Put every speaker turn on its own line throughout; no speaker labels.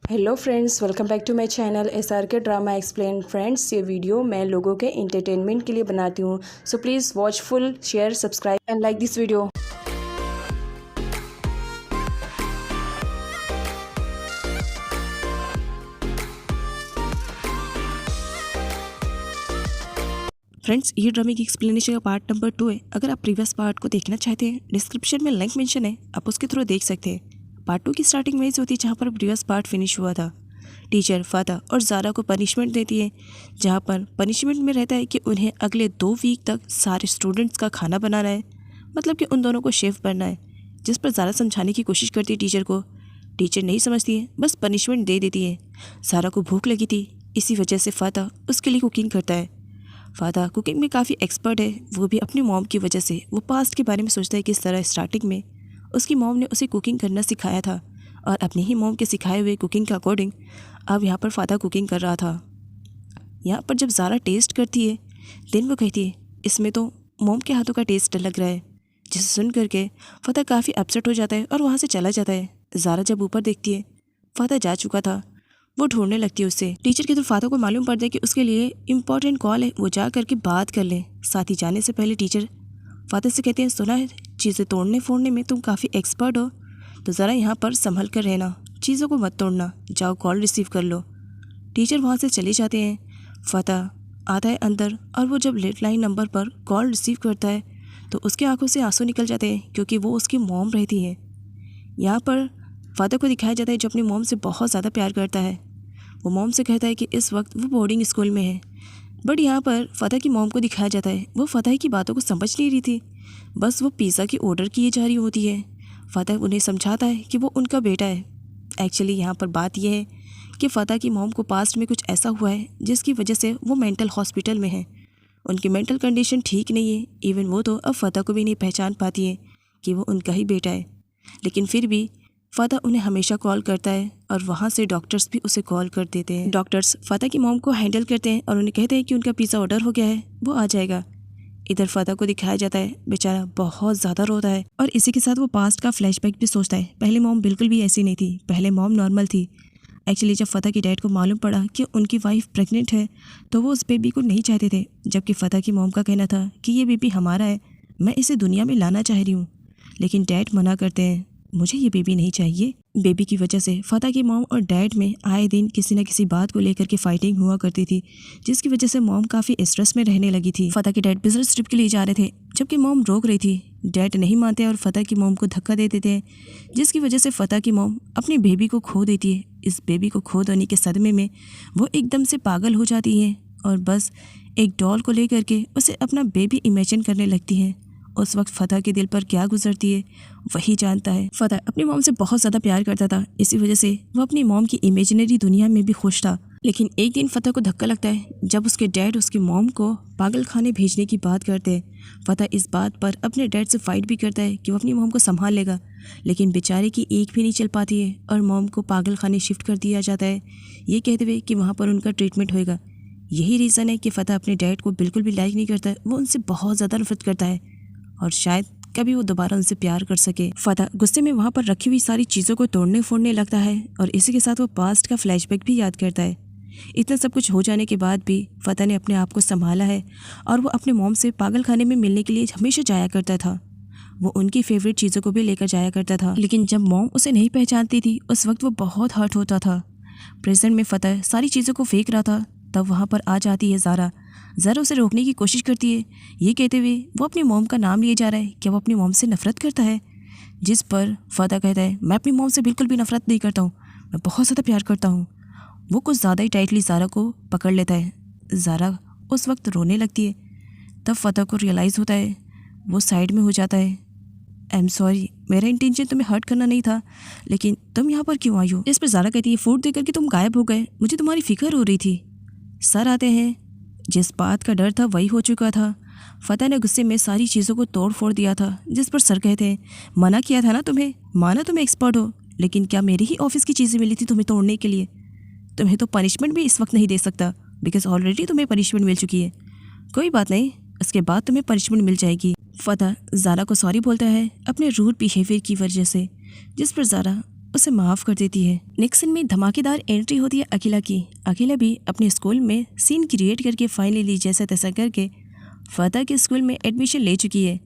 Hello friends, welcome back to my channel SRK drama explain. Friends, ये video मैं लोगों के एंटरटेनमेंट के लिए बनाती हूँ, so please watch full, share, subscribe and like this video.
Friends, ये ड्रामे की एक्सप्लेनेशन का पार्ट नंबर 2 है। अगर आप प्रीवियस पार्ट को देखना चाहते हैं, डिस्क्रिप्शन में लिंक मेंशन है, आप उसके थ्रू देख सकते हैं। पार्ट 2 की स्टार्टिंग वहीं से होती है जहाँ पर प्रीवियस पार्ट फिनिश हुआ था। टीचर फाता और ज़ारा को पनिशमेंट देती है, जहाँ पर पनिशमेंट में रहता है कि उन्हें अगले 2 वीक तक सारे स्टूडेंट्स का खाना बनाना है, मतलब कि उन दोनों को शेफ़ बनना है। जिस पर ज़ारा समझाने की कोशिश करती है टीचर को। टीचर नहीं समझती है, बस पनिशमेंट दे देती है। ज़ारा को भूख लगी थी, इसी वजह से फाता उसके लिए कुकिंग करता है। फाता कुकिंग में काफ़ी एक्सपर्ट है, वो भी अपनी मॉम की वजह से। वो पास्ट के बारे में सोचता है कि इस तरह स्टार्टिंग में उसकी मॉम ने उसे कुकिंग करना सिखाया था, और अपनी ही मॉम के सिखाए हुए कुकिंग के अकॉर्डिंग अब यहाँ पर फाता कुकिंग कर रहा था। यहाँ पर जब ज़ारा टेस्ट करती है, देन वो कहती है इसमें तो मॉम के हाथों का टेस्ट लग रहा है, जिसे सुन करके फाता काफ़ी अपसेट हो जाता है और वहाँ से चला जाता है। ज़ारा जब ऊपर देखती है, फाता जा चुका था। वो ढूंढने लगती है उससे। टीचर के थ्रू फाता को मालूम पड़ता है कि उसके लिए इम्पोर्टेंट कॉल है, वो जा करके बात कर ले। साथ ही जाने से पहले टीचर फाता से कहते हैं, सुना है चीज़ें तोड़ने फोड़ने में तुम काफ़ी एक्सपर्ट हो, तो ज़रा यहाँ पर संभल कर रहना, चीज़ों को मत तोड़ना, जाओ कॉल रिसीव कर लो। टीचर वहाँ से चले जाते हैं। फाता आता है अंदर, और वो जब लैंडलाइन नंबर पर कॉल रिसीव करता है तो उसकी आंखों से आंसू निकल जाते हैं, क्योंकि वो उसकी मॉम रहती है। यहाँ पर फाता को दिखाया जाता है जो अपनी मॉम से बहुत ज़्यादा प्यार करता है। वो मॉम से कहता है कि इस वक्त वो बोर्डिंग स्कूल में है, बट यहाँ पर फ़तह की मॉम को दिखाया जाता है वो फ़तह की बातों को समझ नहीं रही थी, बस वो पिज़्ज़ा की ऑर्डर किए जा रही होती है। फ़तह उन्हें समझाता है कि वो उनका बेटा है। एक्चुअली यहाँ पर बात यह है कि फ़तह की मॉम को पास्ट में कुछ ऐसा हुआ है जिसकी वजह से वो मेंटल हॉस्पिटल में है। उनकी मेंटल कंडीशन ठीक नहीं है। इवन वो तो अब फ़तह को भी नहीं पहचान पाती है कि वो उनका ही बेटा है, लेकिन फिर भी फाता उन्हें हमेशा कॉल करता है, और वहाँ से डॉक्टर्स भी उसे कॉल कर देते हैं। डॉक्टर्स फाता की मॉम को हैंडल करते हैं और उन्हें कहते हैं कि उनका पिज़्ज़ा ऑर्डर हो गया है, वो आ जाएगा। इधर फाता को दिखाया जाता है बेचारा बहुत ज़्यादा रोता है, और इसी के साथ वो पास्ट का फ्लैशबैक भी सोचता है। पहले मॉम बिल्कुल भी ऐसी नहीं थी, पहले मॉम नॉर्मल थी। एक्चुअली जब फ़तह की डैड को मालूम पड़ा कि उनकी वाइफ प्रेग्नेंट है, तो वो उस बेबी को नहीं चाहते थे, जबकि फ़तह की मॉम का कहना था कि ये बेबी हमारा है, मैं इसे दुनिया में लाना चाह रही हूँ। लेकिन डैड मना करते हैं, मुझे ये बेबी नहीं चाहिए। बेबी की वजह से फ़तह की मॉम और डैड में आए दिन किसी न किसी बात को लेकर के फाइटिंग हुआ करती थी, जिसकी वजह से मॉम काफ़ी स्ट्रेस में रहने लगी थी। फ़तह के डैड बिजनेस ट्रिप के लिए जा रहे थे, जबकि मॉम रोक रही थी। डैड नहीं मानते और फ़तह की मॉम को धक्का दे देते हैं, जिसकी वजह से फ़तह की मॉम अपनी बेबी को खो देती है। इस बेबी को खो देने के सदमे में वो एकदम से पागल हो जाती है, और बस एक डॉल को लेकर के उसे अपना बेबी इमेजिन करने लगती है। उस वक्त फ़तह के दिल पर क्या गुजरती है वही जानता है। फ़तह अपनी मॉम से बहुत ज़्यादा प्यार करता था, इसी वजह से वो अपनी मॉम की इमेजिनरी दुनिया में भी खुश था। लेकिन एक दिन फ़तह को धक्का लगता है जब उसके डैड उसकी मॉम को पागल खाने भेजने की बात करते हैं। फ़तह इस बात पर अपने डैड से फाइट भी करता है कि वो अपनी मॉम को संभाल लेगा, लेकिन बेचारे की एक भी नहीं चल पाती है, और मॉम को पागल खाने शिफ्ट कर दिया जाता है, ये कहते हुए कि वहाँ पर उनका ट्रीटमेंट होएगा। यही रीज़न है कि फ़तह अपने डैड को बिल्कुल भी लाइक नहीं करता है, वो उनसे बहुत ज़्यादा नफरत करता है, और शायद कभी वो दोबारा उनसे प्यार कर सके। फ़तह गुस्से में वहाँ पर रखी हुई सारी चीज़ों को तोड़ने फोड़ने लगता है, और इसी के साथ वो पास्ट का फ्लैशबैक भी याद करता है। इतना सब कुछ हो जाने के बाद भी फ़तह ने अपने आप को संभाला है, और वो अपने मॉम से पागल खाने में मिलने के लिए हमेशा जाया करता था। वो उनकी फेवरेट चीज़ों को भी लेकर जाया करता था, लेकिन जब मॉम उसे नहीं पहचानती थी उस वक्त वो बहुत हर्ट होता था। प्रेजेंट में फ़तह सारी चीज़ों को फेंक रहा था, तब वहाँ पर आ जाती है ज़ारा। ज़रा उसे रोकने की कोशिश करती है, ये कहते हुए वो अपनी मॉम का नाम लिए जा रहा है कि वो अपनी मॉम से नफरत करता है, जिस पर फ़तह कहता है मैं अपनी मॉम से बिल्कुल भी नफरत नहीं करता हूँ, मैं बहुत ज़्यादा प्यार करता हूँ। वो कुछ ज़्यादा ही टाइटली ज़ारा को पकड़ लेता है। ज़ारा उस वक्त रोने लगती है, तब फ़तह को रियलाइज़ होता है, वो साइड में हो जाता है। आई एम सॉरी, मेरा इंटेंशन तुम्हें हर्ट करना नहीं था, लेकिन तुम यहाँ पर क्यों आई हो? इस पर ज़ारा कहती है फूड देकर के तुम गायब हो गए, मुझे तुम्हारी फिक्र हो रही थी। सर आते हैं, जिस बात का डर था वही हो चुका था। फ़तह ने गुस्से में सारी चीज़ों को तोड़ फोड़ दिया था, जिस पर सर कहते हैं मना किया था ना तुम्हें, माना तुम एक्सपर्ट हो, लेकिन क्या मेरी ही ऑफिस की चीज़ें मिली थी तुम्हें तोड़ने के लिए? तुम्हें तो पनिशमेंट भी इस वक्त नहीं दे सकता, बिकॉज ऑलरेडी तुम्हें पनिशमेंट मिल चुकी है। कोई बात नहीं, उसके बाद तुम्हें पनिशमेंट मिल जाएगी। फ़तह ज़ारा को सॉरी बोलता है अपने रूड बिहेवियर की वजह से, जिस पर ज़ारा उसे माफ़ कर देती है। नेक्स्ट सीन में धमाकेदार एंट्री होती है अकीला की। अकीला भी अपने स्कूल में सीन क्रिएट करके फाइनली जैसा तैसा करके फ़तह के स्कूल में एडमिशन ले चुकी है।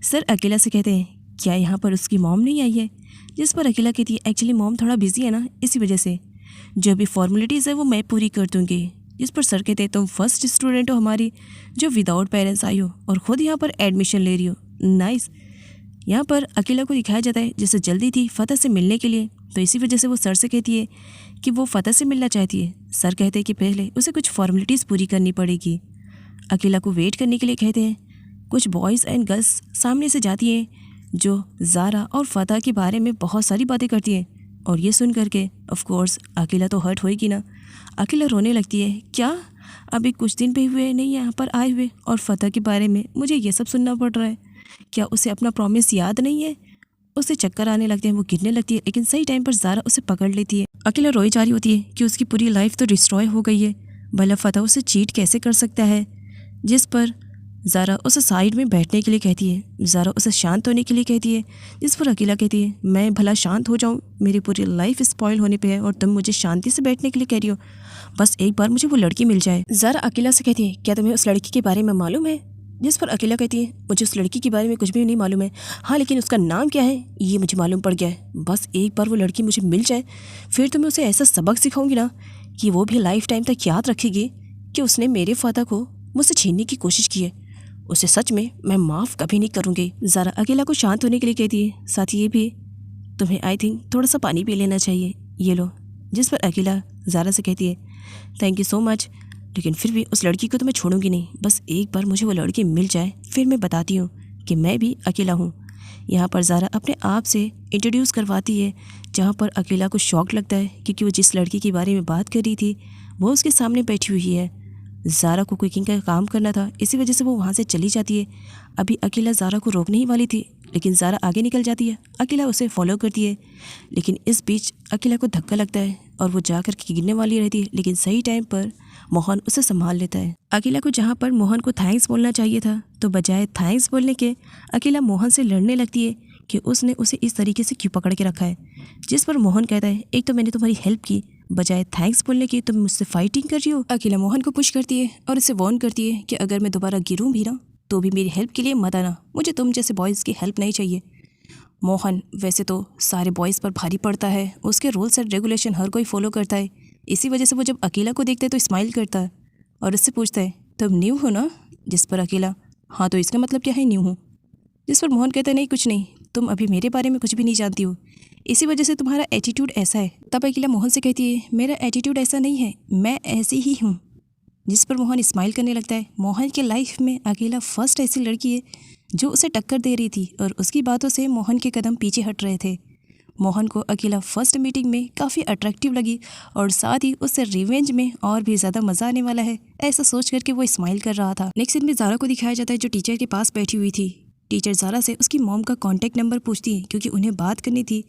सर अकीला से कहते हैं क्या यहाँ पर उसकी मॉम नहीं आई है, जिस पर अकीला कहती है एक्चुअली मॉम थोड़ा बिजी है ना, इसी वजह से जो भी फॉर्मेलिटीज़ है वो मैं पूरी कर दूँगी। जिस पर सर कहते हैं तुम फर्स्ट स्टूडेंट हो हमारी जो विदाउट पेरेंट्स आई हो और ख़ुद यहाँ पर एडमिशन ले रही हो, नाइस। यहाँ पर अकीला को दिखाया जाता है जैसे जल्दी थी फ़तह से मिलने के लिए, तो इसी वजह से वो सर से कहती है कि वो फ़तह से मिलना चाहती है। सर कहते हैं कि पहले उसे कुछ फॉर्मेलिटीज़ पूरी करनी पड़ेगी। अकीला को वेट करने के लिए कहते हैं। कुछ बॉयज़ एंड गर्ल्स सामने से जाती हैं जो ज़ारा और फ़तह के बारे में बहुत सारी बातें करती हैं, और ये सुन करके ऑफ कोर्स अकीला तो हर्ट होएगी ना। अकीला रोने लगती है, क्या अभी कुछ दिन पे हुए नहीं यहाँ पर आए हुए और फ़तह के बारे में मुझे ये सब सुनना पड़ रहा है, क्या उसे अपना प्रॉमिस याद नहीं है। उसे चक्कर आने लगते हैं, वो गिरने लगती है, लेकिन सही टाइम पर ज़ारा उसे पकड़ लेती है। अकीला रोई जा रही होती है कि उसकी पूरी लाइफ तो डिस्ट्रॉय हो गई है, भला फ़तह उसे चीट कैसे कर सकता है। जिस पर ज़ारा उसे साइड में बैठने के लिए कहती है, ज़ारा उसे शांत होने के लिए कहती है। जिस पर अकीला कहती है मैं भला शांत हो जाऊँ, मेरी पूरी लाइफ स्पॉइल होने पे है और तुम मुझे शांति से बैठने के लिए कह रही हो, बस एक बार मुझे वो लड़की मिल जाए। ज़ारा अकीला से कहती है क्या तुम्हें उस लड़की के बारे में मालूम है। जिस पर अकीला कहती है मुझे उस लड़की के बारे में कुछ भी नहीं मालूम है, हाँ लेकिन उसका नाम क्या है ये मुझे मालूम पड़ गया है, बस एक बार वो लड़की मुझे मिल जाए फिर तो मैं उसे ऐसा सबक सिखाऊंगी ना कि वो भी लाइफ टाइम तक याद रखेगी कि उसने मेरे फ़तह को मुझसे छीनने की कोशिश की है, उसे सच में मैं माफ़ कभी नहीं करूँगी। ज़ारा अकेला को शांत होने के लिए कहती है, साथ ही ये भी तुम्हें आई थिंक थोड़ा सा पानी पी लेना चाहिए, ये लो। जिस पर अकेला ज़ारा से कहती है थैंक यू सो मच, लेकिन फिर भी उस लड़की को तो मैं छोड़ूंगी नहीं, बस एक बार मुझे वो लड़की मिल जाए फिर मैं बताती हूँ कि मैं भी अकेला हूँ। यहाँ पर ज़ारा अपने आप से इंट्रोड्यूस करवाती है, जहाँ पर अकेला को शॉक लगता है क्योंकि वो जिस लड़की के बारे में बात कर रही थी वो उसके सामने बैठी हुई है। ज़ारा को कुकिंग का काम करना था, इसी वजह से वो वहाँ से चली जाती है। अभी अकेला ज़ारा को रोकने ही वाली थी, लेकिन ज़ारा आगे निकल जाती है, अकेला उसे फॉलो करती है। लेकिन इस बीच अकेला को धक्का लगता है और वो जाकर के गिरने वाली रहती है, लेकिन सही टाइम पर मोहन उसे संभाल लेता है। अकेला को जहाँ पर मोहन को थैंक्स बोलना चाहिए था, तो बजाय थैंक्स बोलने के अकेला मोहन से लड़ने लगती है कि उसने उसे इस तरीके से क्यों पकड़ के रखा है। जिस पर मोहन कहता है एक तो मैंने तुम्हारी हेल्प की, बजाय थैंक्स बोलने की तुम मुझसे फाइटिंग कर रही हो। अकेला मोहन को पुश करती है और उसे वार्न करती है कि अगर मैं दोबारा गिरूं भी ना तो भी मेरी हेल्प के लिए मत आना, मुझे तुम जैसे बॉयज़ की हेल्प नहीं चाहिए। मोहन वैसे तो सारे बॉयज़ पर भारी पड़ता है, उसके रूल्स एंड रेगुलेशन हर कोई फॉलो करता है, इसी वजह से वो जब अकेला को देखता है तो स्माइल करता है और उससे पूछता है तुम न्यू हो ना। जिस पर अकेला हाँ तो इसका मतलब क्या है न्यू हूँ। जिस पर मोहन कहता है नहीं कुछ नहीं, तुम अभी मेरे बारे में कुछ भी नहीं जानती हो, इसी वजह से तुम्हारा एटीट्यूड ऐसा है। तब अकेला मोहन से कहती है मेरा एटीट्यूड ऐसा नहीं है, मैं ऐसी ही हूँ। जिस पर मोहन स्माइल करने लगता है। मोहन के लाइफ में अकेला फर्स्ट ऐसी लड़की है जो उसे टक्कर दे रही थी और उसकी बातों से मोहन के कदम पीछे हट रहे थे। मोहन को अकेला फर्स्ट मीटिंग में काफ़ी अट्रैक्टिव लगी और साथ ही उससे रिवेंज में और भी ज़्यादा मज़ा आने वाला है, ऐसा सोच करके वो स्माइल कर रहा था। नेक्स्ट सीन में ज़ारा को दिखाया जाता है जो टीचर के पास बैठी हुई थी। टीचर ज़ारा से उसकी मॉम का कॉन्टैक्ट नंबर पूछती है क्योंकि उन्हें बात करनी थी।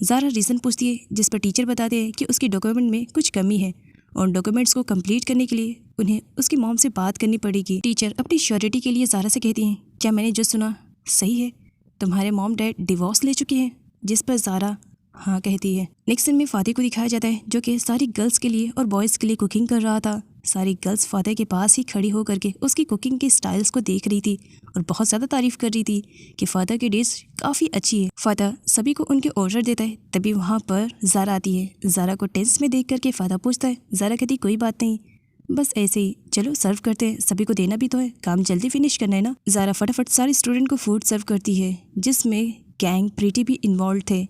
ज़ारा रीज़न पूछती है जिस पर टीचर बताते हैं कि उसकी डॉक्यूमेंट में कुछ कमी है और डॉक्यूमेंट्स को कंप्लीट करने के लिए उन्हें उसकी मॉम से बात करनी पड़ेगी। टीचर अपनी श्योरिटी के लिए ज़ारा से कहती हैं क्या मैंने जो सुना सही है, तुम्हारे मॉम डैड डिवोर्स ले चुके हैं। जिस पर ज़ारा हाँ कहती है। नेक्स्ट सीन में फ़ातिह को दिखाया जाता है जो कि सारी गर्ल्स के लिए और बॉयज़ के लिए कुकिंग कर रहा था। सारी गर्ल्स फ़ातिह के पास ही खड़ी हो करके उसकी कुकिंग के स्टाइल्स को देख रही थी और बहुत ज़्यादा तारीफ़ कर रही थी कि फ़ातिह की डिश काफ़ी अच्छी है। फ़ातिह सभी को उनके ऑर्डर देता है, तभी वहाँ पर ज़ारा आती है। ज़ारा को टेंस में देख करके फ़ातिह पूछता है। ज़ारा कहती कोई बात नहीं, बस ऐसे ही, चलो सर्व करते हैं, सभी को देना भी तो है, काम जल्दी फिनिश करना है ना। ज़ारा फटाफट सारे स्टूडेंट को फूड सर्व करती है जिसमें गैंग प्रीति भी इन्वॉल्व थे।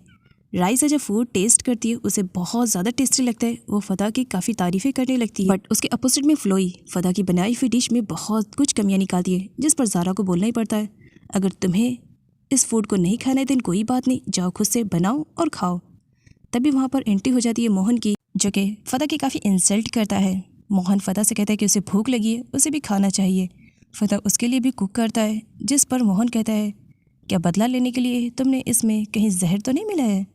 राइसा जब फूड टेस्ट करती है उसे बहुत ज़्यादा टेस्टी लगता है, वो फ़तह की काफ़ी तारीफ़ें करने लगती है। बट उसके अपोजिट में फ्लोई फ़तह की बनाई हुई डिश में बहुत कुछ कमियां निकालती है, जिस पर ज़ारा को बोलना ही पड़ता है अगर तुम्हें इस फूड को नहीं खाना है दिन कोई बात नहीं, जाओ खुद से बनाओ और खाओ। तभी वहाँ पर एंट्री हो जाती है मोहन की, जो कि फ़तह की काफ़ी इंसल्ट करता है। मोहन फ़तह से कहता है कि उसे भूख लगी है, उसे भी खाना चाहिए। फ़तह उसके लिए भी कुक करता है, जिस पर मोहन कहता है क्या बदला लेने के लिए तुमने इसमें कहीं जहर तो नहीं मिला है।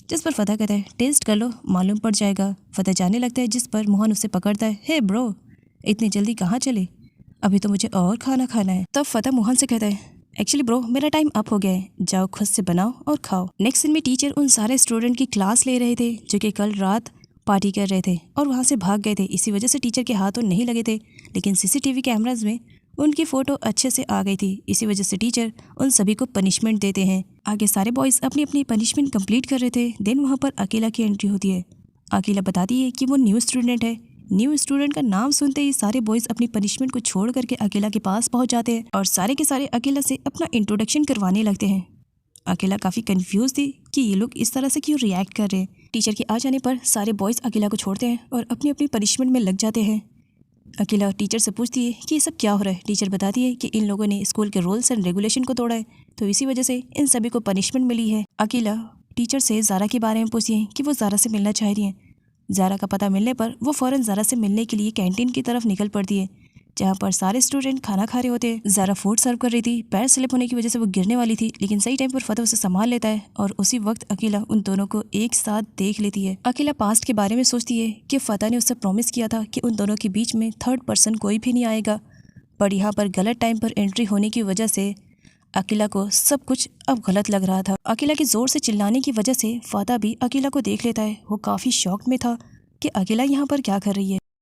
जिस पर फ़तह कहता है टेस्ट कर लो मालूम पड़ जाएगा। फ़तह जाने लगता है, जिस पर मोहन उसे पकड़ता है। हे ब्रो, इतनी जल्दी कहाँ चले, अभी तो मुझे और खाना खाना है। तब फ़तह मोहन से कहता है एक्चुअली ब्रो मेरा टाइम अप हो गया है, जाओ खुद से बनाओ और खाओ। नेक्स्ट सीन में टीचर उन सारे स्टूडेंट की क्लास ले रहे थे जो कि कल रात पार्टी कर रहे थे और वहाँ से भाग गए थे। इसी वजह से टीचर के हाथों नहीं लगे थे, लेकिन सीसीटीवी कैमराज में उनकी फ़ोटो अच्छे से आ गई थी। इसी वजह से टीचर उन सभी को पनिशमेंट देते हैं। आगे सारे बॉयज़ अपनी अपनी पनिशमेंट कंप्लीट कर रहे थे। देन वहाँ पर अकेला की एंट्री होती है। अकेला बताती है कि वो न्यू स्टूडेंट है। न्यू स्टूडेंट का नाम सुनते ही सारे बॉयज़ अपनी पनिशमेंट को छोड़ करके अकेला के पास पहुँच जाते हैं और सारे के सारे अकेला से अपना इंट्रोडक्शन करवाने लगते हैं। अकेला काफ़ी कंफ्यूज थी कि ये लोग इस तरह से क्यों रिएक्ट कर रहे हैं। टीचर के आ जाने पर सारे बॉयज़ अकेला को छोड़ते हैं और अपनी अपनी पनिशमेंट में लग जाते हैं। अकेला टीचर से पूछती है कि ये सब क्या हो रहा है। टीचर बताती है कि इन लोगों ने स्कूल के रूल्स एंड रेगुलेशन को तोड़ा है, तो इसी वजह से इन सभी को पनिशमेंट मिली है। अकेला टीचर से ज़ारा के बारे में पूछती है कि वो ज़ारा से मिलना चाह रही हैं। ज़ारा का पता मिलने पर वो फ़ौरन ज़ारा से मिलने के लिए कैंटीन की तरफ निकल पड़ती है, जहाँ पर सारे स्टूडेंट खाना खा रहे होते हैं। ज़ारा फूड सर्व कर रही थी। पैर स्लिप होने की वजह से वो गिरने वाली थी, लेकिन सही टाइम पर फतेह उसे संभाल लेता है और उसी वक्त अकेला उन दोनों को एक साथ देख लेती है। अकेला पास्ट के बारे में सोचती है कि फतेह ने उससे प्रॉमिस किया था कि उन दोनों के बीच में थर्ड पर्सन कोई भी नहीं आएगा, पर यहाँ पर गलत टाइम पर एंट्री होने की वजह से अकेला को सब कुछ अब गलत लग रहा था। अकेला के ज़ोर से चिल्लाने की वजह से फतेह भी अकेला को देख लेता है। वो काफ़ी शॉक में था कि अकेला यहाँ पर क्या कर रही है।